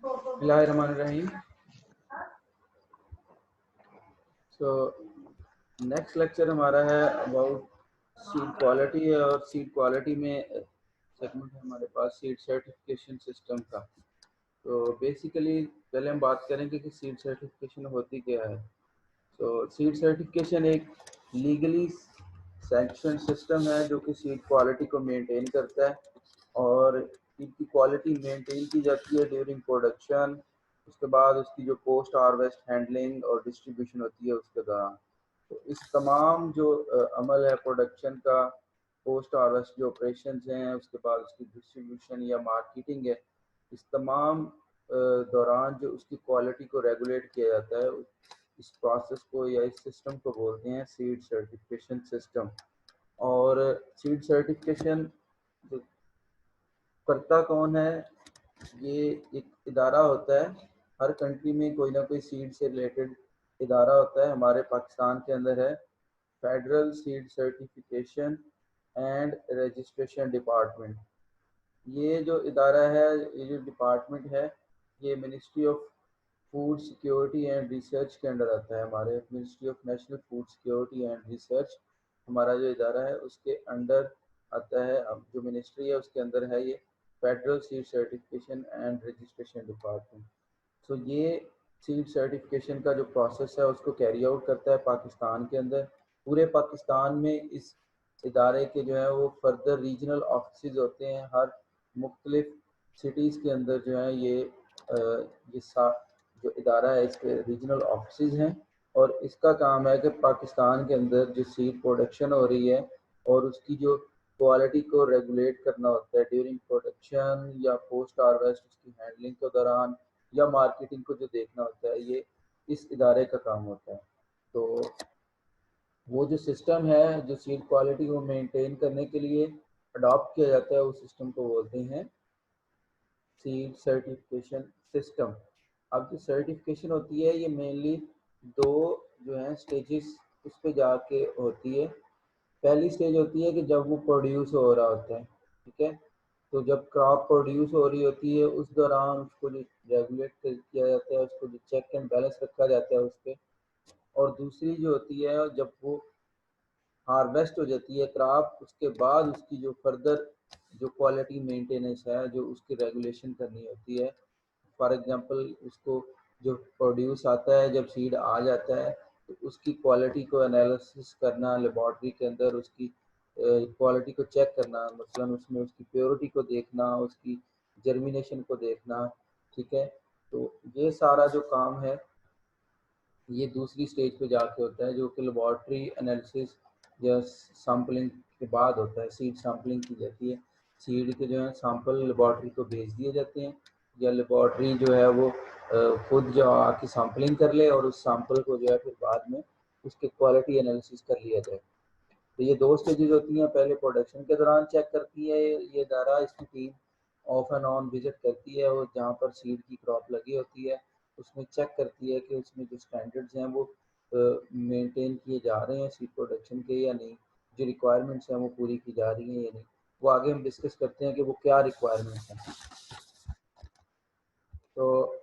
बिस्मिल्लाहिर्रहमानिर्रहीम। So next lecture हमारा है अबाउट सीड क्वालिटी, और सीड क्वालिटी में सेगमेंट है हमारे पास सीड सर्टिफिकेशन सिस्टम का। तो बेसिकली पहले हम बात करेंगे कि सीड सर्टिफिकेशन होती क्या है। तो सीड सर्टिफिकेशन एक लीगली सैंक्शन सिस्टम है जो कि सीड क्वालिटी को मेंटेन करता है, और इनकी क्वालिटी मेंटेन की जाती है ड्यूरिंग प्रोडक्शन। उसके बाद उसकी जो पोस्ट हार्वेस्ट हैंडलिंग और डिस्ट्रीब्यूशन होती है उसके दौरान। तो इस तमाम जो अमल है प्रोडक्शन का, पोस्ट हार्वेस्ट जो ऑपरेशंस हैं, उसके बाद उसकी डिस्ट्रीब्यूशन या मार्केटिंग है, इस तमाम दौरान जो उसकी क्वालिटी को रेगुलेट किया जाता है, इस प्रोसेस को या इस सिस्टम को बोलते हैं सीड सर्टिफिकेशन सिस्टम। और सीड सर्टिफिकेशन करता कौन है? ये एक इदारा होता है। हर कंट्री में कोई ना कोई सीड से रिलेटेड इदारा होता है। हमारे पाकिस्तान के अंदर है federal seed certification and registration department. ये जो इदारा है, ये जो डिपार्टमेंट है, ये ministry of food security and research के अंडर आता है। हमारे ministry of national food security and research हमारा जो इदारा है उसके अंडर आता है। अब जो मिनिस्ट्री है उसके अंदर है ये federal seed certification and registration department. So ये सीड सर्टिफिकेशन का जो प्रोसेस है उसको कैरी आउट करता है पाकिस्तान के अंदर। पूरे पाकिस्तान में इस इदारे के जो है वो फर्दर रीजनल ऑफिस होते हैं। हर मुख्तलिफ सिटीज़ के अंदर जो है ये जो इदारा है इसके रीजनल ऑफिस हैं, और इसका काम है कि पाकिस्तान के अंदर जो सीड प्रोडक्शन हो रही है और उसकी जो क्वालिटी को रेगुलेट करना होता है ड्यूरिंग प्रोडक्शन या पोस्ट हार्वेस्ट उसकी हैंडलिंग के दौरान, या मार्केटिंग को जो देखना होता है, ये इस इदारे का काम होता है। तो वो जो सिस्टम है जो सीड क्वालिटी को मेंटेन करने के लिए अडॉप्ट किया जाता है, उस सिस्टम को बोलते हैं सीड सर्टिफिकेशन सिस्टम। अब जो सर्टिफिकेशन होती है ये मेनली दो जो है स्टेजेस उस पर जाके होती है। पहली स्टेज होती है कि जब वो प्रोड्यूस हो रहा होता है, ठीक है। तो जब क्रॉप प्रोड्यूस हो रही होती है उस दौरान उसको जो रेगुलेट किया जाता है, उसको जो चेक एंड बैलेंस रखा जाता है उस पर। और दूसरी जो होती है जब वो हार्वेस्ट हो जाती है क्रॉप, उसके बाद उसकी जो फर्दर जो क्वालिटी मेंटेनेंस है जो उसकी रेगुलेशन करनी होती है। फॉर एग्जांपल उसको जो प्रोड्यूस आता है, जब सीड आ जाता है तो उसकी क्वालिटी को एनालिसिस करना लेबॉर्ट्री के अंदर, उसकी क्वालिटी को चेक करना, मसलन उसमें उसकी प्योरिटी को देखना, उसकी जर्मिनेशन को देखना, ठीक है। तो ये सारा जो काम है ये दूसरी स्टेज पे जाके होता है, जो कि लेबॉर्ट्री एनालिसिस या सैम्पलिंग के बाद होता है। सीड सैम्पलिंग की जाती है, सीड के जो है सैंपल लेबॉर्ट्री को भेज दिए जाते हैं, या लेबॉर्ट्री जो है वो खुद जो आके सैम्पलिंग कर ले और उस सैंपल को जो है फिर बाद में उसके क्वालिटी एनालिसिस कर लिया जाए। तो ये दो स्टेजेस होती हैं। पहले प्रोडक्शन के दौरान चेक करती है ये इदारा, इसकी team of and on visit करती है, और जहाँ पर सीड की क्रॉप लगी होती है उसमें चेक करती है कि उसमें जो स्टैंडर्ड्स हैं वो मेंटेन किए जा रहे हैं सीड प्रोडक्शन के या नहीं, जो रिक्वायरमेंट्स हैं वो पूरी की जा रही हैं या नहीं। वो आगे हम डिस्कस करते हैं कि वो क्या रिक्वायरमेंट्स हैं। तो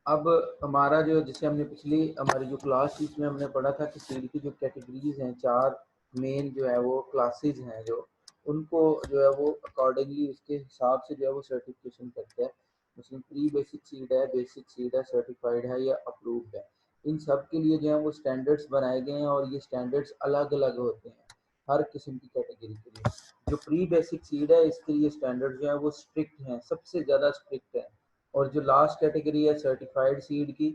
अब हमारा जो जिसे हमने पिछली हमारी जो क्लास थी उसमें हमने पढ़ा था कि सीड की जो कैटेगरीज हैं, चार मेन जो है वो क्लासेस हैं, जो उनको जो है वो अकॉर्डिंगली उसके हिसाब से जो है वो सर्टिफिकेशन करते हैं। उसमें प्री बेसिक सीड है, बेसिक सीड है, सर्टिफाइड है या अप्रूव्ड है। इन सब के लिए जो है वो स्टैंडर्ड्स बनाए गए हैं, और ये स्टैंडर्ड्स अलग अलग होते हैं हर किस्म की कैटेगरी के लिए। जो प्री बेसिक सीड है इसके लिए स्टैंडर्ड जो है वो स्ट्रिक्ट हैं, सबसे ज़्यादा स्ट्रिक्ट है। और जो लास्ट कैटेगरी है सर्टिफाइड सीड की,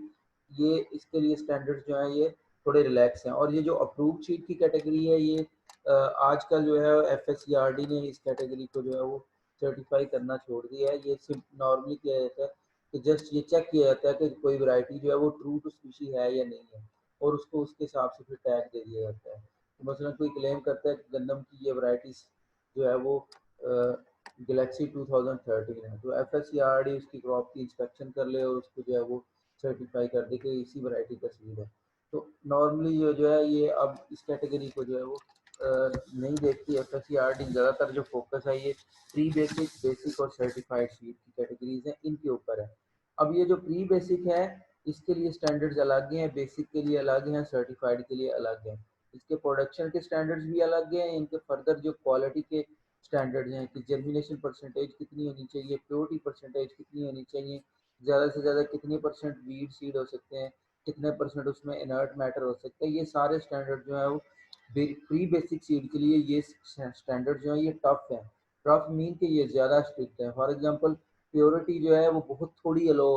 ये इसके लिए स्टैंडर्ड्स जो हैं ये थोड़े रिलैक्स हैं। और ये जो अप्रूव्ड सीड की कैटेगरी है, ये आजकल जो है FSCRD ने इस कैटेगरी को जो है वो सर्टिफाई करना छोड़ दिया है। ये सिर्फ नॉर्मली किया जाता है कि जस्ट ये चेक किया जाता है कि कोई वैरायटी जो है वो ट्रू टू स्पीशी है या नहीं है, और उसको उसके हिसाब से फिर टैग दे दिया जाता है। तो मसलन कोई क्लेम करता है कि गंदम की ये वैरायटीज जो है वो गैलेक्सी 2013 है, तो FSCRD उसकी क्रॉप की इंस्पेक्शन कर ले और उसको जो है वो सर्टिफाई कर दे कि इसी वैरायटी का सीड है। तो नॉर्मली जो है ये अब इस कैटेगरी को जो है वो नहीं देखती FSCRD। ज़्यादातर जो फोकस है ये प्री बेसिक, बेसिक और सर्टिफाइड सीड की कैटेगरीज हैं, इनके ऊपर है। अब ये जो प्री बेसिक है इसके लिए स्टैंडर्ड्स अलग हैं, बेसिक के लिए अलग हैं, सर्टिफाइड के लिए अलग हैं। इसके प्रोडक्शन के स्टैंडर्ड्स भी अलग हैं, इनके फर्दर जो क्वालिटी के स्टैंडर्ड्स हैं कि जर्मिनेशन परसेंटेज कितनी होनी चाहिए, प्योरिटी परसेंटेज कितनी होनी चाहिए, ज़्यादा से ज़्यादा कितनी परसेंट वीड सीड हो सकते हैं, कितने परसेंट उसमें इनर्ट मैटर हो सकता है, ये सारे स्टैंडर्ड जो है वो प्री बेसिक सीड के लिए ये स्टैंडर्ड जो है ये टफ है। टफ मीन कि ये ज़्यादा स्ट्रिक्ट है। फॉर एग्जांपल प्योरिटी जो है वो बहुत थोड़ी अलो,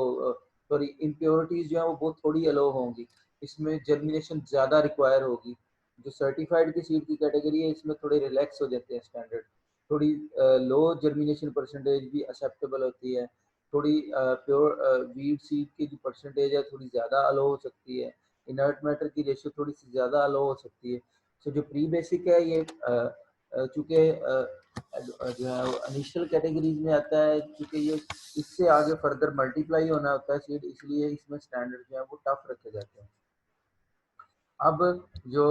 सॉरी इम्प्योरिटीज़ जो है वो बहुत थोड़ी अलो होंगी, इसमें जर्मिनेशन ज़्यादा रिक्वायर होगी। जो सर्टिफाइड की सीड की कैटेगरी है इसमें थोड़े रिलैक्स हो जाते हैं स्टैंडर्ड, थोड़ी लो जर्मिनेशन परसेंटेज भी एक्सेप्टेबल होती है, थोड़ी प्योर वीड सीड की जो परसेंटेज है थोड़ी ज़्यादा अलो हो सकती है, इनर्ट मैटर की रेशियो थोड़ी सी ज़्यादा अलो हो सकती है। सो जो प्री बेसिक है ये चूँकि जो है वो इनिशियल कैटेगरीज में आता है, क्योंकि ये इससे आगे फर्दर मल्टीप्लाई होना होता है सीड, इसलिए इसमें स्टैंडर्ड जो है वो टफ रखे जाते हैं। अब जो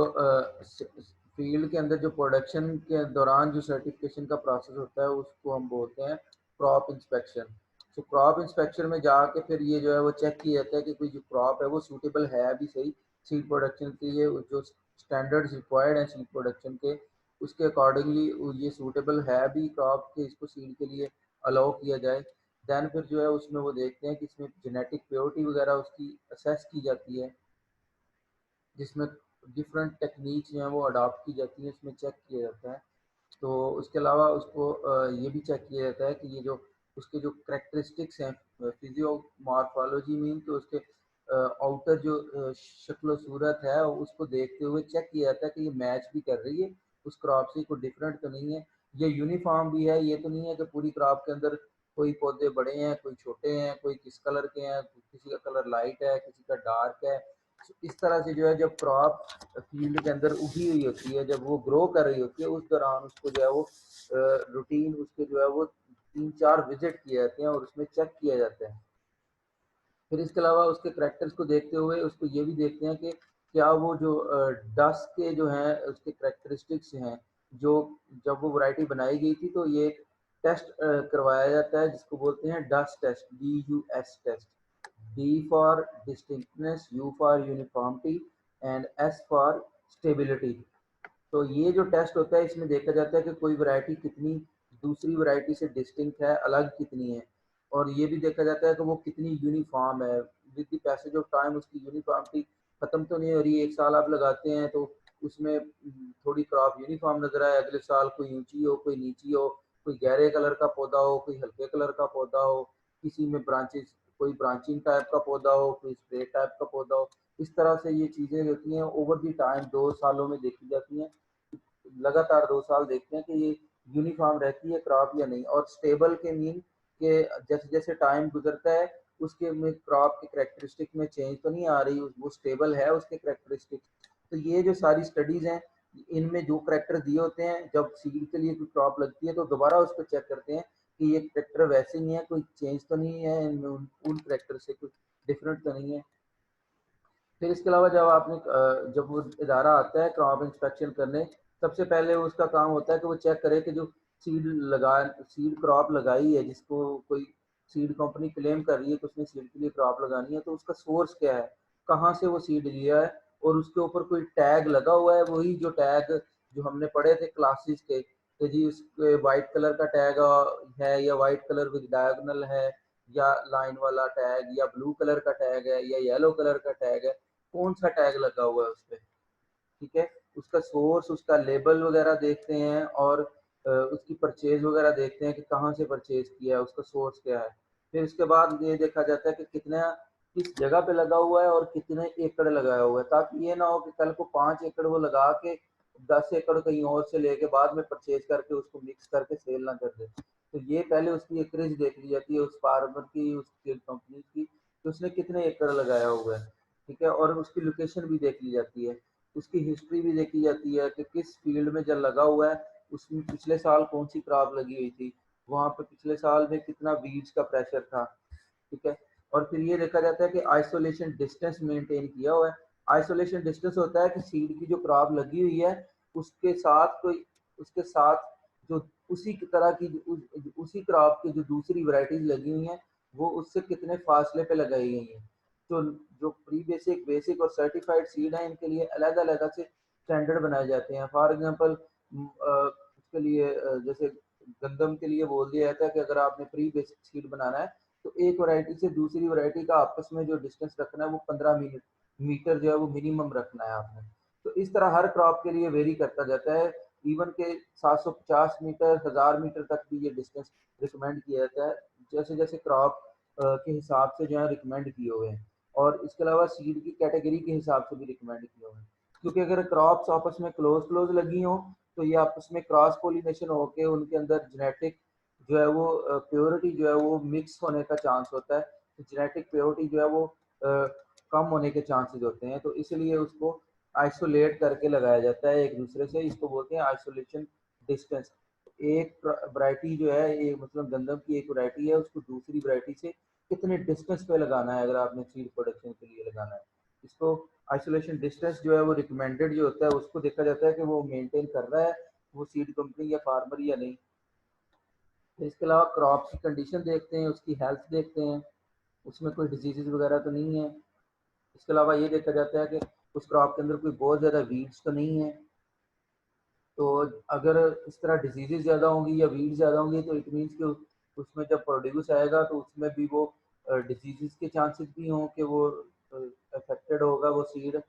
फील्ड के अंदर जो प्रोडक्शन के दौरान जो सर्टिफिकेशन का प्रोसेस होता है उसको हम बोलते हैं क्रॉप इंस्पेक्शन। तो क्रॉप इंस्पेक्शन में जाके फिर ये जो है वो चेक किया जाता है कि कोई जो क्रॉप है वो सूटेबल है भी सही सीड प्रोडक्शन के लिए, जो स्टैंडर्ड्स रिक्वायर्ड हैं सीड प्रोडक्शन के उसके अकॉर्डिंगली ये सूटेबल है भी क्रॉप के, इसको सीड के लिए अलाउ किया जाए। दैन फिर जो है उसमें वो देखते हैं कि इसमें जेनेटिक प्योरिटी वगैरह उसकी असेस की जाती है, जिसमें डिफरेंट टेक्निक्स जो हैं वो अडॉप्ट की जाती हैं, उसमें चेक किया जाता है। तो उसके अलावा उसको ये भी चेक किया जाता है कि ये जो उसके जो करेक्टरिस्टिक्स हैं, फिजियो मॉर्फोलॉजी मीन तो उसके आउटर जो शक्ल सूरत है उसको देखते हुए चेक किया जाता है कि ये मैच भी कर रही है उस क्रॉप से, कोई डिफरेंट तो नहीं है, ये यूनिफॉर्म भी है, ये तो नहीं है कि पूरी क्रॉप के अंदर कोई पौधे बड़े हैं कोई छोटे हैं, कोई किस कलर के हैं, किसी का कलर लाइट है किसी का डार्क है। इस तरह से जो है जब क्रॉप फील्ड के अंदर उगी हुई होती है, जब वो ग्रो कर रही होती है उस दौरान उसको जो है वो रूटीन उसके जो है वो 3-4 विजिट किए जाते हैं और उसमें चेक किया जाता है। फिर इसके अलावा उसके करैक्टर्स को देखते हुए उसको ये भी देखते हैं कि क्या वो जो डस्ट के जो हैं उसके करैक्टरिस्टिक्स हैं, जो जब वो वैरायटी बनाई गई थी तो ये टेस्ट करवाया जाता है जिसको बोलते हैं dust test, DUS test. D for distinctness, U for uniformity and S for stability। तो ये जो टेस्ट होता है इसमें देखा जाता है कि कोई वैरायटी कितनी दूसरी वैरायटी से डिस्टिंक्ट है, अलग कितनी है, और ये भी देखा जाता है कि वो कितनी यूनिफॉर्म है। With the passage of time उसकी यूनिफॉर्मिटी खत्म तो नहीं हो रही है, एक साल आप लगाते हैं तो उसमें थोड़ी क्रॉप यूनिफॉर्म नजर आए, अगले साल कोई ऊंची हो कोई नीची हो, कोई गहरे कलर का पौधा हो कोई हल्के कलर का पौधा हो, किसी में ब्रांचेस कोई ब्रांचिंग टाइप का पौधा हो कोई स्ट्रेट टाइप का पौधा हो। इस तरह से ये चीज़ें होती हैं ओवर दी टाइम, 2 सालों में देखी जाती हैं, लगातार 2 साल देखते हैं कि ये यूनिफॉर्म रहती है क्रॉप या नहीं। और स्टेबल के मीन के जैसे जैसे टाइम गुजरता है उसके में क्रॉप के करेक्टरिस्टिक में चेंज तो नहीं आ रही, वो स्टेबल है उसके करेक्टरिस्टिक। तो ये जो सारी स्टडीज़ हैं इनमें जो करेक्टर दिए होते हैं जब सीड के लिए कोई क्रॉप लगती है तो दोबारा उसको चेक करते हैं कि ये करेक्टर वैसे ही है, कोई चेंज तो नहीं है इनमें, उन करेक्टर से कुछ डिफरेंट तो नहीं है। फिर इसके अलावा जब आपने जब वो इदारा आता है क्रॉप इंस्पेक्शन करने, सबसे पहले उसका काम होता है कि वो चेक करे कि जो सीड लगा सीड क्रॉप लगाई है, जिसको कोई सीड कंपनी क्लेम कर रही है कि उसने सीड के लिए क्रॉप लगानी है, तो उसका सोर्स क्या है, कहाँ से वो सीड लिया है, और उसके ऊपर कोई टैग लगा हुआ है, वही जो टैग जो हमने पढ़े थे क्लासेस के कि जी उसके वाइट कलर का टैग है या वाइट कलर विद डायगोनल है या लाइन वाला टैग या ब्लू कलर का टैग है या येलो कलर का टैग है, कौन सा टैग लगा हुआ है उस पर। ठीक है, उसका सोर्स उसका लेबल वगैरह देखते हैं और उसकी परचेज वगैरह देखते हैं कि कहाँ से परचेज किया है, उसका सोर्स क्या है। फिर उसके बाद ये देखा जाता है कि कितना किस जगह पे लगा हुआ है और कितने एकड़ लगाया हुआ है, ताकि ये ना हो कि कल को 5 एकड़ वो लगा के 10 एकड़ कहीं और से लेके बाद में परचेज करके उसको मिक्स करके सेल ना कर दे। तो ये पहले उसकी एकरेज देख ली जाती है उस फार्मर की, उस कंपनी की, कि उसने कितने एकड़ लगाया हुआ है। ठीक है, और उसकी लोकेशन भी देख ली जाती है, उसकी हिस्ट्री भी देखी जाती है कि किस फील्ड में जब लगा हुआ है उसमें पिछले साल कौन सी क्रॉप लगी हुई थी, वहाँ पे पिछले साल में कितना वीड्स का प्रेशर था। ठीक है, और फिर ये देखा जाता है कि आइसोलेशन डिस्टेंस मेंटेन किया हुआ है। आइसोलेशन डिस्टेंस होता है कि सीड की जो क्रॉप लगी हुई है उसके साथ कोई उसके साथ जो उसी की तरह की उसी क्रॉप की जो दूसरी वैरायटीज लगी हुई हैं वो उससे कितने फासले पे लगाई गई हैं। तो जो प्री बेसिक, बेसिक और सर्टिफाइड सीड है, इनके लिए अलग अलग से स्टैंडर्ड बनाए जाते हैं। फॉर एग्जांपल उसके लिए जैसे गंदम के लिए बोल दिया जाता है कि अगर आपने प्री बेसिक सीड बनाना है तो एक वैरायटी से दूसरी वैरायटी का आपस में जो डिस्टेंस रखना है वो 15 मीटर जो है वो मिनिमम रखना है आपने। तो इस तरह हर क्रॉप के लिए वेरी करता जाता है। इवन के 750 मीटर, 1000 मीटर तक भी ये डिस्टेंस रिकमेंड किया जाता है, जैसे जैसे क्रॉप के हिसाब से जो है रिकमेंड किए हुए हैं। और इसके अलावा सीड की कैटेगरी के हिसाब से भी रिकमेंड किए हुए हैं, क्योंकि अगर क्रॉप्स आपस में क्लोज क्लोज लगी हो तो ये आपस में क्रॉस पोलिनेशन होके उनके अंदर जेनेटिक जो है वो प्योरिटी जो है वो मिक्स होने का चांस होता है। तो जेनेटिक प्योरिटी जो है वो कम होने के चांसेस होते हैं, तो इसलिए उसको आइसोलेट करके लगाया जाता है एक दूसरे से। इसको बोलते हैं आइसोलेशन डिस्टेंस। एक वैरायटी जो है, ये मतलब गंदम की एक वैरायटी है, उसको दूसरी वैरायटी से कितने डिस्टेंस पे लगाना है अगर आपने सीड प्रोडक्शन के लिए लगाना है। इसको आइसोलेशन डिस्टेंस जो है वो रिकमेंडेड जो होता है उसको देखा जाता है कि वो मेंटेन कर रहा है वो सीड कंपनी या फार्मर या नहीं। तो इसके अलावा क्रॉप की कंडीशन देखते हैं, उसकी हेल्थ देखते हैं, उसमें कोई डिजीजेज वगैरह तो नहीं है। इसके अलावा ये देखा जाता है कि उस क्रॉप के अंदर कोई बहुत ज़्यादा वीड्स तो नहीं है। तो अगर इस तरह डिजीजेज ज़्यादा होंगी या वीड्स ज़्यादा होंगी तो इट मीन्स कि उसमें जब प्रोड्यूस आएगा तो उसमें भी वो डिजीजेज के चांसेस भी हों कि वो अफेक्टेड होगा वो सीड।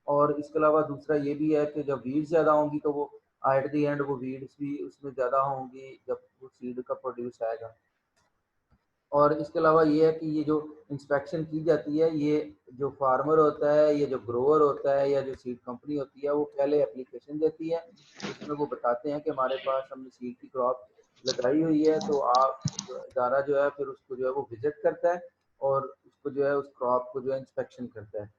और इसके अलावा दूसरा ये भी है कि जब वीड्स ज़्यादा होंगी तो वो एट द एंड वो वीड्स भी उसमें ज़्यादा होंगी जब वो सीड का प्रोड्यूस आएगा। और इसके अलावा ये है कि ये जो इंस्पेक्शन की जाती है, ये जो फार्मर होता है, ये जो ग्रोअर होता है या जो सीड कंपनी होती है, वो पहले एप्लीकेशन देती है। उसमें वो बताते हैं कि हमारे पास हमने सीड की क्रॉप लगाई हुई है, तो आप इदारा जो है फिर उसको जो है वो विजिट करता है और उसको जो है उस क्रॉप को जो है इंस्पेक्शन करता है।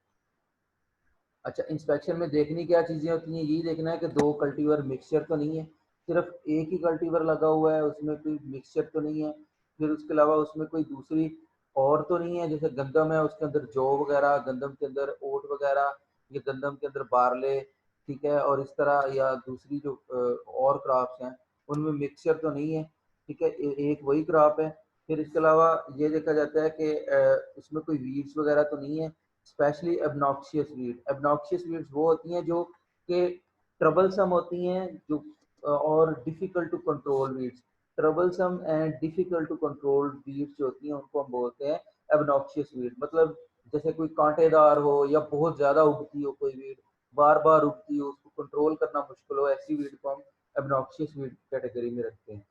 अच्छा, इंस्पेक्शन में देखनी क्या चीज़ें होती हैं, यही देखना है कि दो कल्टीवर मिक्सचर तो नहीं है, सिर्फ एक ही कल्टीवर लगा हुआ है, उसमें कोई मिक्सचर तो नहीं है। फिर उसके अलावा उसमें कोई दूसरी और तो नहीं है, जैसे गंदम है उसके अंदर जौ वगैरह, गंदम के अंदर ओट वगैरह, या गंदम के अंदर बारले, ठीक है, और इस तरह या दूसरी जो और क्रॉप्स हैं उनमें मिक्सचर तो नहीं है, ठीक है, एक वही क्रॉप है। फिर इसके अलावा ये देखा जाता है कि उसमें कोई वीड्स वगैरह तो नहीं है। स्पेशली एबनॉक्शियस वीड, एबनॉक्शियस वीड्स वो होती हैं जो कि ट्रबलसम होती हैं, जो और difficult to control weeds. Troublesome and difficult to control weeds जो होती हैं उनको हम बोलते हैं एबनॉक्शियस वीड। मतलब जैसे कोई कांटेदार हो या बहुत ज़्यादा उगती हो कोई वीड, बार बार उगती हो, उसको कंट्रोल करना मुश्किल हो, ऐसी वीड को हम एबनॉक्शियस वीड कैटेगरी में रखते हैं।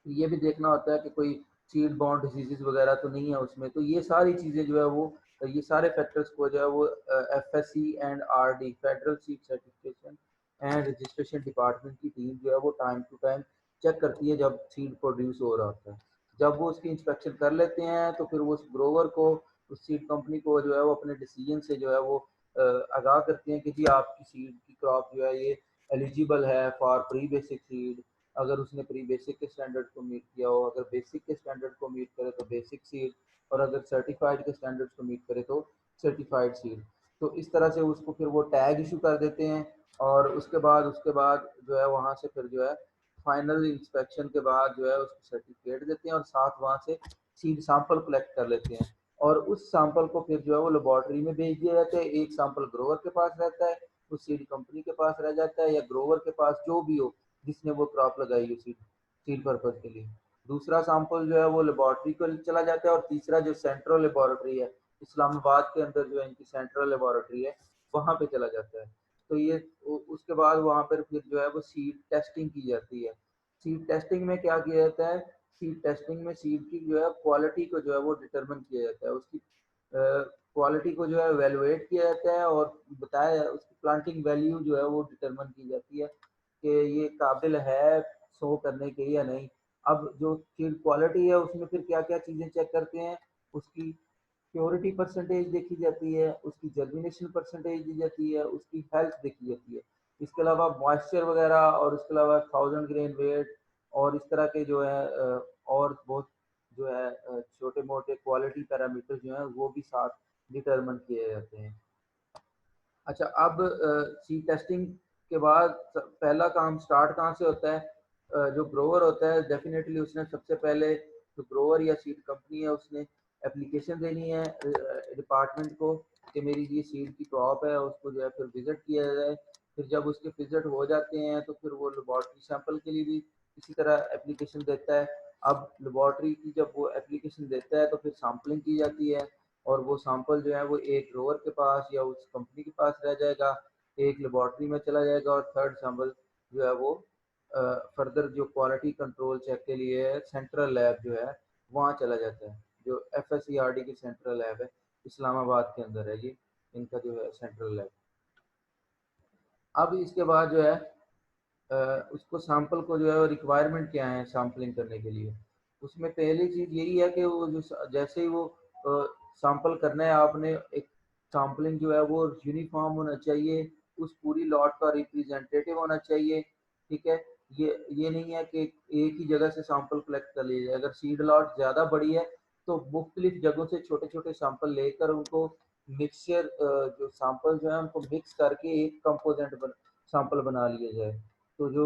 ये भी देखना होता है कि कोई सीड बॉर्न डिजीजेस वगैरह तो नहीं है उसमें। तो ये सारी चीज़ें जो है वो, ये सारे फैक्टर्स को जो है वो FSc and RD, federal seed certification and registration department की टीम जो है वो टाइम टू टाइम चेक करती है जब सीड प्रोड्यूस हो रहा होता है। जब वो उसकी इंस्पेक्शन कर लेते हैं तो फिर वो उस ग्रोवर को, उस सीड कंपनी को जो है वो अपने डिसीजन से जो है वो आगाह करते हैं कि जी आपकी सीड की क्रॉप जो है ये एलिजिबल है फॉर प्री बेसिक सीड। अगर उसने प्री बेसिक के स्टैंडर्ड को मीट किया हो, अगर बेसिक के स्टैंडर्ड को मीट करे तो बेसिक सीड, और अगर सर्टिफाइड के स्टैंडर्ड्स को मीट करे तो सर्टिफाइड सीड। तो इस तरह से उसको फिर वो टैग इशू कर देते हैं। और उसके बाद जो है वहाँ से फिर जो है फाइनल इंस्पेक्शन के बाद जो है उसको सर्टिफिकेट देते हैं और साथ वहाँ से सीड सैंपल कलेक्ट कर लेते हैं। और उस सैंपल को फिर जो है वो लेबोरेटरी में भेज दिया जाता है। एक सैंपल ग्रोवर के पास रहता है, उस सीड कंपनी के पास रह जाता है, या ग्रोवर के पास, जो भी हो जिसने वो क्रॉप लगाई है सीड सीड पर्पज के लिए। दूसरा सैंपल जो है वो लेबोरेटरी को चला जाता है, और तीसरा जो सेंट्रल लेबोरेटरी है इस्लामाबाद के अंदर, जो है इनकी सेंट्रल लेबोरेटरी है, वहाँ पे चला जाता है। तो ये उसके बाद वहाँ पर फिर जो है वो सीड टेस्टिंग की जाती है। सीड टेस्टिंग में क्या किया जाता है, सीड टेस्टिंग में सीड की जो है क्वालिटी को जो है वो डिटरमिन किया जाता है, उसकी क्वालिटी को जो है वैल्यूएट किया जाता है, और बताया उसकी प्लांटिंग वैल्यू जो है वो डिटरमिन की जाती है कि ये काबिल है शो करने के या नहीं। अब जो सीड क्वालिटी है उसमें फिर क्या क्या चीज़ें चेक करते हैं, उसकी प्योरिटी परसेंटेज देखी जाती है, उसकी जर्मिनेशन परसेंटेज दी जाती है, उसकी हेल्थ देखी जाती है। इसके अलावा मॉइस्चर वगैरह, और इसके अलावा 1000 ग्रेन वेट, और इस तरह के जो है और बहुत जो है छोटे मोटे क्वालिटी पैरामीटर जो हैं वो भी साथ डिटरमिन किए जाते हैं। अच्छा, अब सीड टेस्टिंग के बाद पहला काम स्टार्ट कहाँ से होता है। जो ग्रोवर होता है डेफिनेटली उसने सबसे पहले जो ग्रोवर या सीड कंपनी है उसने एप्लीकेशन देनी है डिपार्टमेंट को कि मेरी ये सीड की क्रॉप है, उसको जो है फिर विजिट किया जाए। फिर जब उसके विजिट हो जाते हैं तो फिर वो लेबॉर्ट्री सैंपल के लिए भी इसी तरह एप्लीकेशन देता है। अब लेबॉर्ट्री की जब वो एप्लीकेशन देता है तो फिर सैम्पलिंग की जाती है और वो सैंपल जो है वो एक ग्रोवर के पास या उस कंपनी के पास रह जाएगा, एक लेबॉर्ट्री में चला जाएगा और थर्ड सैंपल जो है वो फर्दर जो क्वालिटी कंट्रोल चेक के लिए सेंट्रल लैब जो है वहाँ चला जाता है, जो FSCRD की सेंट्रल लैब है इस्लामाबाद के अंदर है ये, इनका जो है सेंट्रल लैब। अब इसके बाद जो है उसको सैंपल को जो है रिक्वायरमेंट क्या है सैम्पलिंग करने के लिए, उसमें पहली चीज़ यही है कि वो जो जैसे ही वो सैंपल करना है आपने, एक सैम्पलिंग जो है वो यूनिफॉर्म होना चाहिए, उस पूरी लॉट का रिप्रेजेंटेटिव होना चाहिए। ठीक है, ये नहीं है कि एक ही जगह से सैंपल कलेक्ट कर लिया जाए। अगर सीड लॉट ज़्यादा बड़ी है तो मुख्तलिफ जगहों से छोटे छोटे सैंपल लेकर उनको मिक्सचर जो सैंपल जो है उनको मिक्स करके एक कंपोजेंट सैंपल बना लिया जाए। तो जो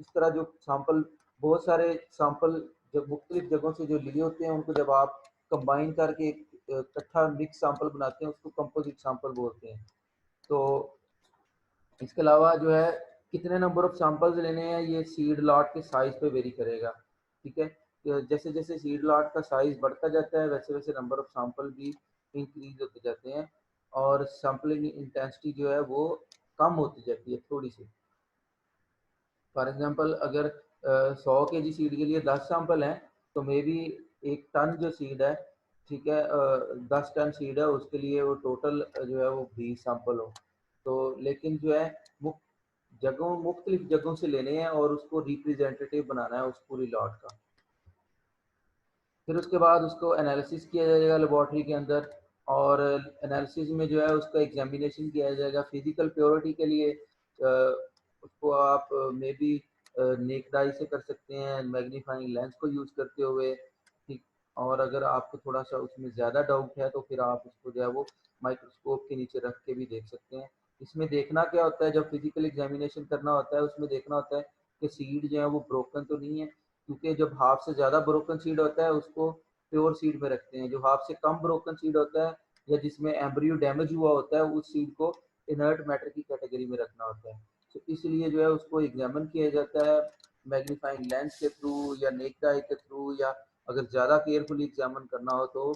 इस तरह जो सैंपल, बहुत सारे सैंपल जब मुख्तलिफ जगहों से जो लिए होते हैं उनको जब आप कंबाइन करके एक इकट्ठा मिक्स सैंपल बनाते हैं उसको कंपोजिट सैंपल बोलते हैं। तो इसके अलावा जो है कितने नंबर ऑफ सैंपल्स लेने हैं ये सीड लॉट के साइज पे वेरी करेगा। ठीक है, तो जैसे जैसे सीड लॉट का साइज बढ़ता जाता है वैसे वैसे नंबर ऑफ सैंपल भी इंक्रीज होते जाते हैं और सैम्पलिंग इंटेंसिटी जो है वो कम होती जाती है थोड़ी सी। फॉर एग्जांपल अगर 100 kg सीड के लिए 10 सैंपल हैं तो मे बी 1 टन जो सीड है, ठीक है, 10 टन सीड है उसके लिए वो टोटल जो है वो 20 सैंपल हो। तो लेकिन जो है मुख्तलिफ जगहों से लेने हैं और उसको रिप्रेजेंटेटिव बनाना है उस पूरी लॉट का। फिर उसके बाद उसको एनालिसिस किया जाएगा लेबॉर्ट्री के अंदर और एनालिसिस में जो है उसका एग्जामिनेशन किया जाएगा फिजिकल प्योरिटी के लिए। उसको आप मे बी नेक्ड आई से कर सकते हैं मैग्नीफाइंग लेंस को यूज़ करते हुए। ठीक, और अगर आपको थोड़ा सा उसमें ज़्यादा डाउट है तो फिर आप उसको जो है वो माइक्रोस्कोप के नीचे रख के भी देख सकते हैं। इसमें देखना क्या होता है, जब फिजिकल एग्जामिनेशन करना होता है उसमें देखना होता है कि सीड जो है वो ब्रोकन तो नहीं है, क्योंकि जब हाफ से ज़्यादा ब्रोकन सीड होता है उसको प्योर सीड में रखते हैं। जो हाफ से कम ब्रोकन सीड होता है या जिसमें एम्ब्रियो डैमेज हुआ होता है उस सीड को इनर्ट मैटर की कैटेगरी में रखना होता है। तो इसलिए जो है उसको एग्जामिन किया जाता है मैग्नीफाइंग लेंस के थ्रू या नेक्ड आई के थ्रू, या अगर ज़्यादा केयरफुली एग्जामिन करना हो तो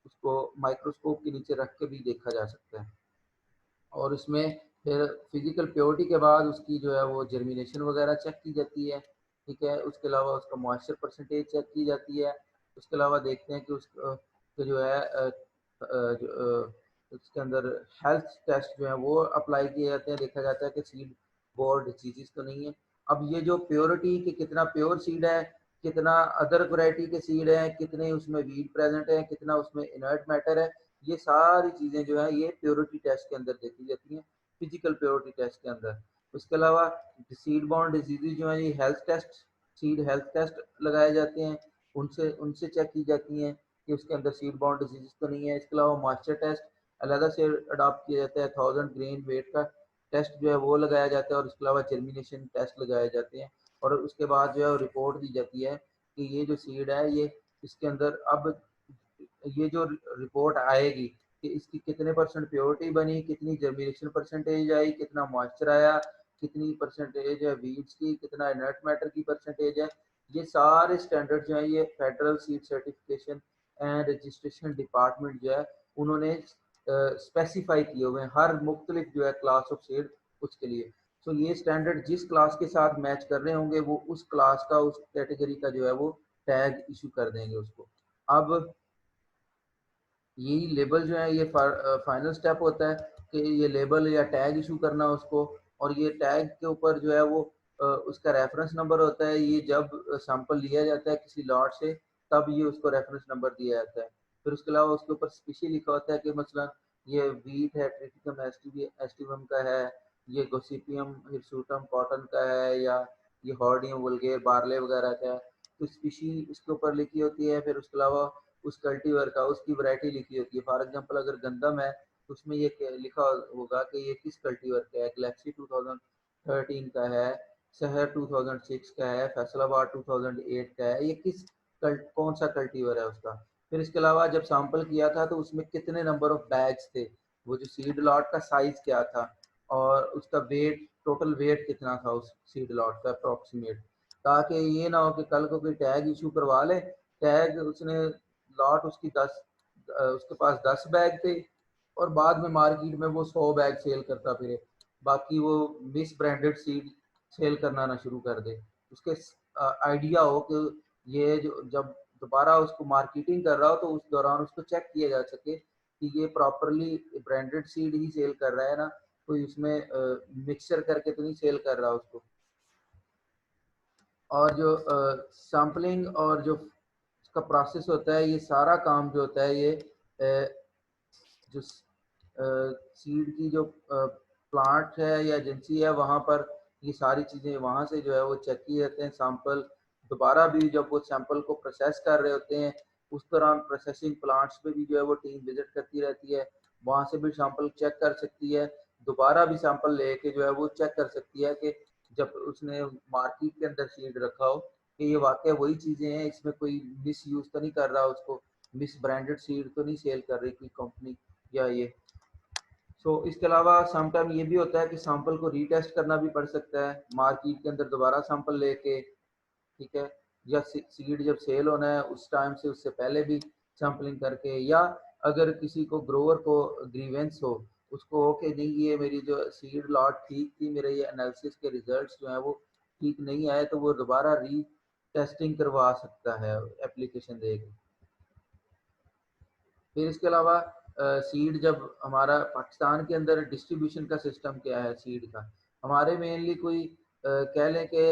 उसको माइक्रोस्कोप के नीचे रख के भी देखा जा सकता है। और इसमें फिर फिजिकल प्योरिटी के बाद उसकी जो है वो जर्मिनेशन वगैरह चेक की जाती है। ठीक है, उसके अलावा उसका मॉइस्चर परसेंटेज चेक की जाती है। उसके अलावा देखते हैं कि उसका जो है उसके अंदर हेल्थ टेस्ट जो है वो अप्लाई किए जाते हैं, देखा जाता है कि सीड बोर्ड डिजीज तो नहीं है। अब ये जो प्योरिटी कि कितना प्योर सीड है, कितना अदर वैरायटी के सीड है, कितने उसमें वीड प्रेजेंट है, कितना उसमें इनर्ट मैटर है, ये सारी चीज़ें जो है ये प्योरिटी टेस्ट के अंदर देखी जाती हैं, फिजिकल प्योरिटी टेस्ट के अंदर। उसके अलावा सीड बॉर्न डिजीज जो है ये health test, seed health test लगाए जाते हैं, उनसे उनसे चेक की जाती हैं कि उसके अंदर सीड बॉर्न डिजीज तो नहीं है। इसके अलावा मॉइस्चर टेस्ट अलग से अडॉप्ट किया जाता है, 1000 ग्रेन वेट का टेस्ट जो है वो लगाया जाता है और इसके अलावा जर्मिनेशन टेस्ट लगाए जाते हैं। और उसके बाद जो है रिपोर्ट दी जाती है कि ये जो सीड है ये इसके अंदर अब ये जो रिपोर्ट आएगी कि इसकी कितने परसेंट प्योरिटी बनी, कितनी जर्मिनेशन परसेंटेज आई, कितना मॉइस्चर आया, कितनी परसेंटेज है वीड्स की, कितना इनर्ट मैटर की परसेंटेज है, ये सारे स्टैंडर्ड जो है ये federal seed certification and registration department जो है उन्होंने स्पेसिफाई किए हुए हैं हर मुख्तलिफ जो है क्लास ऑफ सीड उसके लिए। तो ये स्टैंडर्ड जिस क्लास के साथ मैच कर रहे होंगे वो उस क्लास का उस कैटेगरी का जो है वो टैग इशू कर देंगे उसको। अब यही लेबल जो है ये फाइनल स्टेप होता है कि ये लेबल या टैग इशू करना उसको, और ये टैग के ऊपर जो है वो उसका रेफरेंस नंबर होता है। ये जब सैंपल लिया जाता है किसी लॉट से तब ये उसको रेफरेंस नंबर दिया जाता है। फिर उसके अलावा उसके ऊपर स्पेशली लिखा होता है कि मसलन ये वीट है ट्रिटिकम एस्टिवम का है, ये गोसिपियम हिरसुटम कॉटन का है, या ये हॉर्डियम वल्गेर बार्ले वगैरह का है, तो स्पीशी इसके ऊपर लिखी होती है। फिर उसके अलावा उस कल्टीवर का उसकी वैरायटी लिखी होती है। फॉर एग्जांपल अगर गंदम है तो उसमें ये लिखा होगा कि ये किस कल्टीवर का है, गैलेक्सी 2013 का है, शहर 2006 का है, फैसलाबाद 2008 का है, ये किस कौन सा कल्टीवर है उसका। फिर इसके अलावा जब सैंपल किया था तो उसमें कितने नंबर ऑफ बैग्स थे, वो जो सीड लॉट का साइज क्या था, और उसका वेट, टोटल वेट कितना था उस सीड लॉट का अप्रोक्सीमेट, ताकि ये ना हो कि कल को कोई टैग इशू करवा ले, टैग उसने लॉट उसकी 10 उसके पास 10 बैग थे और बाद में मार्केट में वो 100 बैग सेल करता फिरे, बाकी वो मिस ब्रांडेड सीड सेल करना ना शुरू कर दे। उसके आइडिया हो कि ये जो जब दोबारा उसको मार्केटिंग कर रहा हो तो उस दौरान उसको चेक किया जा सके कि ये प्रॉपरली ब्रांडेड सीड ही सेल कर रहा है ना, कोई उसमें मिक्सचर करके तो नहीं सेल कर रहा उसको। और जो सैम्पलिंग और जो इसका प्रोसेस होता है, ये सारा काम जो होता है ये जो सीड की जो प्लांट है या एजेंसी है वहाँ पर ये सारी चीज़ें वहाँ से जो है वो चेक किए जाते हैं सैंपल। दोबारा भी जब वो सैंपल को प्रोसेस कर रहे होते हैं उस दौरान प्रोसेसिंग प्लांट्स पे भी जो है वो टीम विजिट करती रहती है, वहाँ से भी सैंपल चेक कर सकती है, दोबारा भी सैंपल लेके जो है वो चेक कर सकती है कि जब उसने मार्केट के अंदर सीड रखा हो कि ये वाकई वही चीज़ें हैं, इसमें कोई मिस यूज़ तो नहीं कर रहा, उसको मिस ब्रांडेड सीड तो नहीं सेल कर रही कोई कंपनी या ये। इसके अलावा समटाइम ये भी होता है कि सैंपल को रीटेस्ट करना भी पड़ सकता है मार्केट के अंदर, दोबारा सैंपल लेके, ठीक है, या सीड जब सेल होना है उस टाइम से उससे पहले भी सैंपलिंग करके, या अगर किसी को ग्रोवर को ग्रीवेंस हो, उसको हो कि नहीं ये मेरी जो सीड लॉट ठीक थी, मेरे ये एनालिसिस के रिजल्ट्स जो हैं वो ठीक नहीं आए, तो वो दोबारा री टेस्टिंग करवा सकता है एप्लीकेशन देके। फिर इसके अलावा सीड जब हमारा पाकिस्तान के अंदर डिस्ट्रीब्यूशन का सिस्टम क्या है सीड का, हमारे मेनली कोई कह लें कि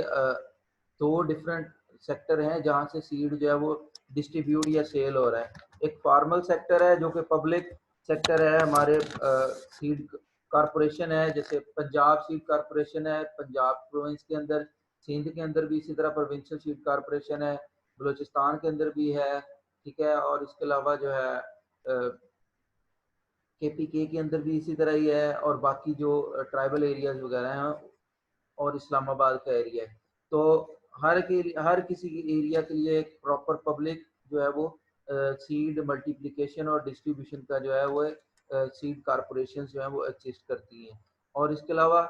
दो डिफरेंट सेक्टर हैं जहाँ से सीड जो है वो डिस्ट्रीब्यूट या सेल हो रहा है। एक फॉर्मल सेक्टर है जो कि पब्लिक सेक्टर है, हमारे सीड कॉरपोरेशन है, जैसे पंजाब सीड कॉरपोरेशन है पंजाब प्रोविंस के अंदर, सिंध के अंदर भी इसी तरह प्रोविंशियल सीड कॉरपोरेशन है, बलूचिस्तान के अंदर भी है, ठीक है, और इसके अलावा जो है KPK के अंदर भी इसी तरह ही है, और बाकी जो ट्राइबल एरियाज वगैरह हैं और इस्लामाबाद का एरिया है। तो हर किसी एरिया के लिए एक प्रॉपर पब्लिक जो है वो सीड मल्टीप्लिकेशन और डिस्ट्रीब्यूशन का जो है वो सीड कॉरपोरेशन जो है वो एग्जिस्ट करती हैं। और इसके अलावा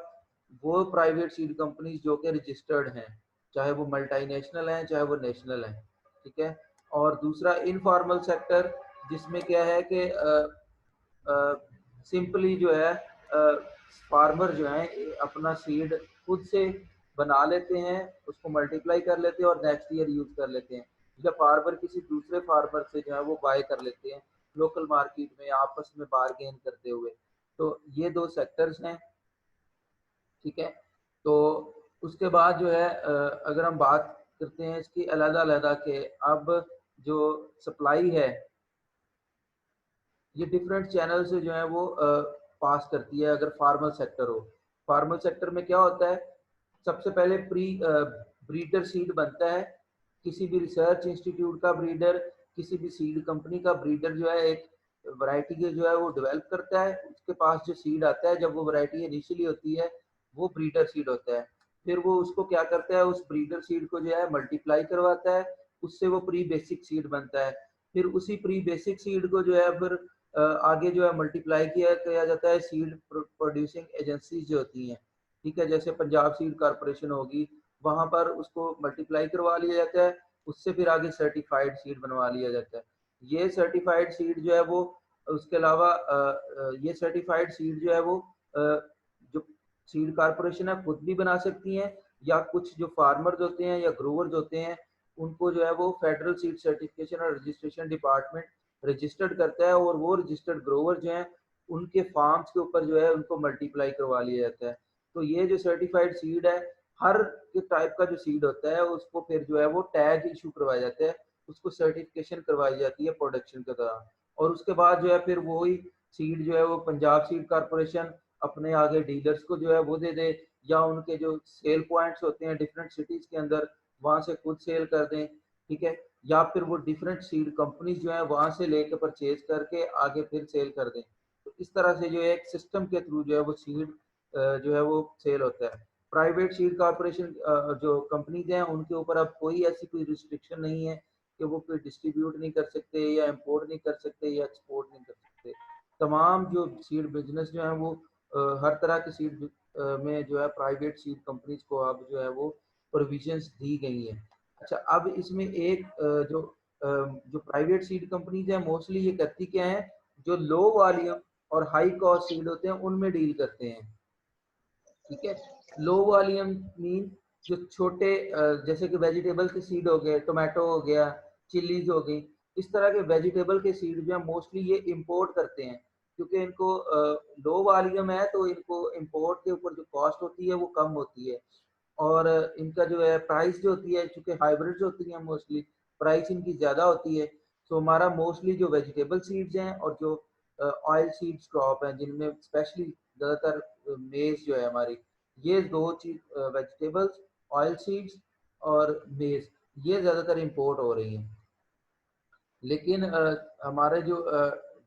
वो प्राइवेट सीड कंपनीज जो कि रजिस्टर्ड हैं, चाहे वो मल्टीनेशनल हैं चाहे वो नेशनल हैं, ठीक है। और दूसरा इनफॉर्मल सेक्टर, जिसमें क्या है कि सिंपली जो है फार्मर जो है अपना सीड खुद से बना लेते हैं, उसको मल्टीप्लाई कर लेते हैं और नेक्स्ट ईयर यूज कर लेते हैं, या फार्मर किसी दूसरे फार्मर से जो है वो बाय कर लेते हैं लोकल मार्केट में आपस में बारगेन करते हुए। तो ये दो सेक्टर्स हैं, ठीक है। तो उसके बाद जो है अगर हम बात करते हैं इसकी अलग अलग के, अब जो सप्लाई है ये डिफरेंट चैनल से जो है वो पास करती है। अगर फार्मल सेक्टर हो, फार्मल सेक्टर में क्या होता है, सबसे पहले ब्रीडर सीड बनता है, किसी भी रिसर्च इंस्टीट्यूट का ब्रीडर, किसी भी सीड कंपनी का ब्रीडर जो है एक वैरायटी के जो है वो डेवलप करता है, उसके पास जो सीड आता है जब वो वैरायटी इनिशियली होती है वो ब्रीडर सीड होता है। फिर वो उसको क्या करता है, उस ब्रीडर सीड को जो है मल्टीप्लाई करवाता है, उससे वो प्री बेसिक सीड बनता है। फिर उसी प्री बेसिक सीड को जो है फिर आगे जो है मल्टीप्लाई किया जाता है सीड प्रोड्यूसिंग एजेंसीज जो होती हैं, ठीक है, जैसे पंजाब सीड कॉरपोरेशन होगी, वहां पर उसको मल्टीप्लाई करवा लिया जाता है, उससे फिर आगे सर्टिफाइड सीड बनवा लिया जाता है। ये सर्टिफाइड सीड जो है वो उसके अलावा ये सर्टिफाइड सीड जो है वो जो सीड कॉरपोरेशन है खुद भी बना सकती हैं, या कुछ जो फार्मर्स होते हैं या ग्रोवर्स होते हैं उनको जो है वो फेडरल सीड सर्टिफिकेशन और रजिस्ट्रेशन डिपार्टमेंट रजिस्टर्ड करता है, और वो रजिस्टर्ड ग्रोवर जो हैं उनके फार्म्स के ऊपर जो है उनको मल्टीप्लाई करवा लिया जाता है। तो ये जो सर्टिफाइड सीड है, हर टाइप का जो सीड होता है उसको फिर जो है वो टैग इशू करवाया जाता है, उसको सर्टिफिकेशन करवाई जाती है प्रोडक्शन के दौरान, और उसके बाद जो है फिर वही सीड जो है वो पंजाब सीड कॉरपोरेशन अपने आगे डीलर्स को जो है वो दे दे, या उनके जो सेल पॉइंट्स होते हैं डिफरेंट सिटीज के अंदर वहां से खुद सेल कर दें, ठीक है, या फिर वो डिफरेंट सीड कंपनीज जो है वहां से लेकर परचेज करके आगे फिर सेल कर दें। तो इस तरह से जो है एक सिस्टम के थ्रू जो है वो सीड जो है वो सेल होता है। प्राइवेट सीड कॉर्पोरेशन जो कंपनीज हैं उनके ऊपर अब कोई ऐसी कोई रिस्ट्रिक्शन नहीं है कि वो कोई डिस्ट्रीब्यूट नहीं कर सकते या इंपोर्ट नहीं कर सकते या एक्सपोर्ट नहीं कर सकते। तमाम जो सीड बिजनेस जो है वो हर तरह के सीड में जो है प्राइवेट सीड कंपनीज को अब जो है वो प्रोविजंस दी गई हैं। अच्छा, अब इसमें एक जो प्राइवेट सीड कंपनीज है मोस्टली ये करती क्या है, जो लो वॉल्यूम और हाई कॉस्ट सीड होते हैं उनमें डील करते हैं। ठीक है, लो वॉल्यूम मीन जो छोटे जैसे कि वेजिटेबल के सीड हो गए, टोमेटो हो गया, चिलीज हो गई, इस तरह के वेजिटेबल के सीड जो है मोस्टली ये इंपोर्ट करते हैं, क्योंकि इनको लो वॉल्यूम है तो इनको इंपोर्ट के ऊपर जो कॉस्ट होती है वो कम होती है, और इनका जो है प्राइस जो होती है, चूंकि हाइब्रिड्स होती हैं मोस्टली, प्राइस इनकी ज़्यादा होती है। तो हमारा मोस्टली जो वेजिटेबल सीड्स हैं और जो ऑयल सीड्स क्रॉप हैं, जिनमें स्पेशली ज़्यादातर मेज जो है हमारी, ये दो चीज, वेजिटेबल्स, ऑयल सीड्स और मेज, ये ज़्यादातर इंपोर्ट हो रही हैं। लेकिन हमारे जो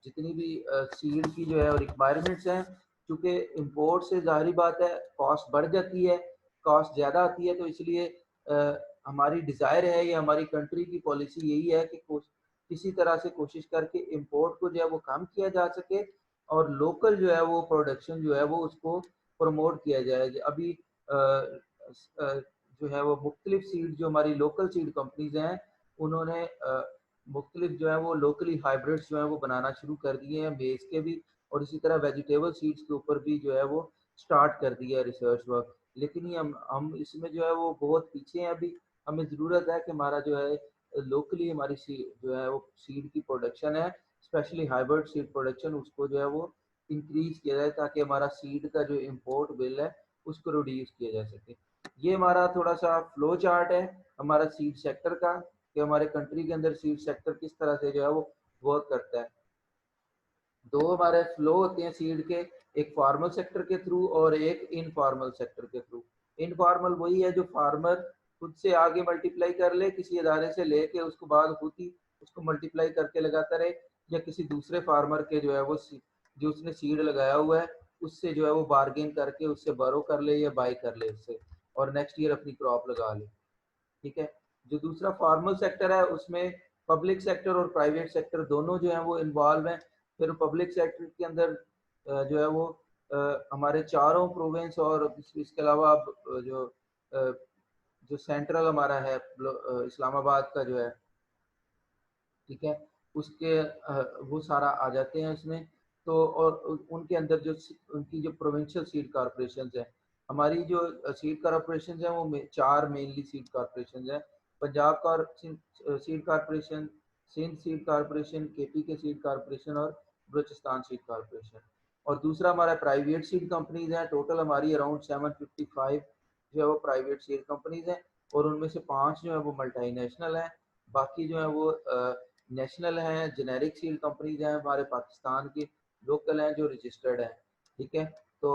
जितनी भी सीड की जो है रिक्वायरमेंट्स हैं, चूँकि इंपोर्ट से ज़ाहिर बात है कॉस्ट बढ़ जाती है, कॉस्ट ज़्यादा आती है, तो इसलिए हमारी डिज़ायर है या हमारी कंट्री की पॉलिसी यही है कि किसी तरह से कोशिश करके इंपोर्ट को जो है वो कम किया जा सके और लोकल जो है वो प्रोडक्शन जो है वो उसको प्रमोट किया जाए। अभी जो है वो मुख्तलिफ सीड, जो हमारी लोकल सीड कंपनीज हैं, उन्होंने मुख्तलिफ जो है वो लोकली हाइब्रिड्स जो है वो बनाना शुरू कर दिए हैं मेज के भी, और इसी तरह वेजिटेबल सीड्स के ऊपर भी जो है वो स्टार्ट कर दिया है रिसर्च वर्क। लेकिन ये हम इसमें जो है वो बहुत पीछे हैं अभी। हमें ज़रूरत है कि हमारा जो है लोकली हमारी जो है वो सीड की प्रोडक्शन है, स्पेशली हाइब्रिड सीड प्रोडक्शन, उसको जो है वो इंक्रीज किया जाए ताकि हमारा सीड का जो इम्पोर्ट बिल है उसको रिड्यूस किया जा सके। ये हमारा थोड़ा सा फ्लो चार्ट है हमारा सीड सेक्टर का, कि हमारे कंट्री के अंदर सीड सेक्टर किस तरह से जो है वो वर्क करता है। दो हमारे फ्लो होते हैं सीड के, एक फॉर्मल सेक्टर के थ्रू और एक इनफॉर्मल सेक्टर के थ्रू। इनफॉर्मल वही है जो फार्मर खुद से आगे मल्टीप्लाई कर ले, किसी अदारे से लेके उसको बाद खुद ही उसको मल्टीप्लाई करके लगाता रहे, या किसी दूसरे फार्मर के जो है वो जो उसने सीड लगाया हुआ है उससे जो है वो बार्गेन करके उससे बोरो कर ले या बाई कर ले उससे, और नेक्स्ट ईयर अपनी क्रॉप लगा ले। ठीक है, जो दूसरा फॉर्मल सेक्टर है उसमें पब्लिक सेक्टर और प्राइवेट सेक्टर दोनों जो है वो इन्वॉल्व हैं। फिर पब्लिक सेक्टर के अंदर जो है वो हमारे चारों प्रोविंस और इसके अलावा जो अ, जो सेंट्रल हमारा है इस्लामाबाद का जो है, ठीक है, उसके वो सारा आ जाते हैं उसमें। तो और उनके अंदर जो उनकी जो प्रोविंशियल सीड कॉरपोरेशन है, हमारी जो सीड कॉरपोरेशन है वो चार मेनली सीड कॉरपोरेशन है। पंजाब का seed corporation, Sindh seed corporation, KP के सीड कॉरपोरेशन और बलूचिस्तान सीड कॉरपोरेशन। और दूसरा हमारा प्राइवेट सीड कंपनीज हैं, टोटल हमारी अराउंड 755 जो है वो प्राइवेट सीड कंपनीज हैं, और उनमें से 5 जो है वो मल्टीनेशनल हैं, बाकी जो है वो नेशनल हैं, जेनेरिक सीड कंपनीज हैं हमारे पाकिस्तान की, लोकल हैं जो रजिस्टर्ड हैं। ठीक है, तो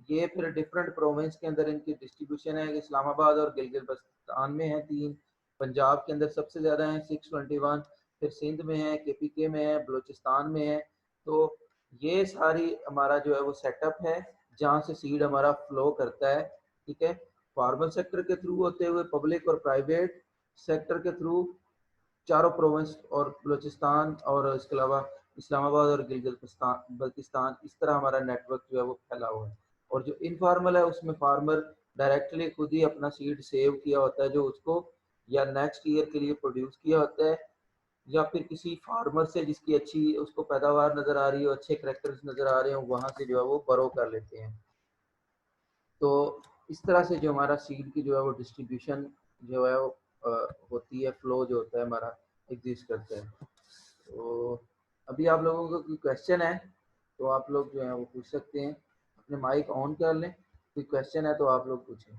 ये फिर डिफरेंट प्रोविंस के अंदर इनकी डिस्ट्रीब्यूशन है। इस्लामाबाद और गिलगित बल्तिस्तान में है 3, पंजाब के अंदर सबसे ज़्यादा है 621, फिर सिंध में है, केपीके में है, बलूचिस्तान में है। तो ये सारी हमारा जो है वो सेटअप है जहाँ से सीड हमारा फ्लो करता है। ठीक है, फार्मल सेक्टर के थ्रू होते हुए पब्लिक और प्राइवेट सेक्टर के थ्रू चारों प्रोविंस और बलूचिस्तान और इसके अलावा इस्लामाबाद और गिलगित बल्तिस्तान, इस तरह हमारा नेटवर्क जो है वो फैला हुआ है। और जो इनफॉर्मल है उसमें फार्मर डायरेक्टली खुद ही अपना सीड सेव किया होता है, जो उसको या नेक्स्ट ईयर के लिए प्रोड्यूस किया होता है, या फिर किसी फार्मर से जिसकी अच्छी उसको पैदावार नज़र आ रही हो, अच्छे करेक्टर्स नज़र आ रहे हो, वहाँ से जो है वो बरो कर लेते हैं। तो इस तरह से जो हमारा सीड की जो है वो डिस्ट्रीब्यूशन जो है वो होती है, फ्लो जो होता है हमारा एग्जिस्ट करता है। तो अभी आप लोगों को कोई क्वेश्चन है तो आप लोग जो है वो पूछ सकते हैं, अपने माइक ऑन कर लें, कोई क्वेश्चन है तो आप लोग पूछें।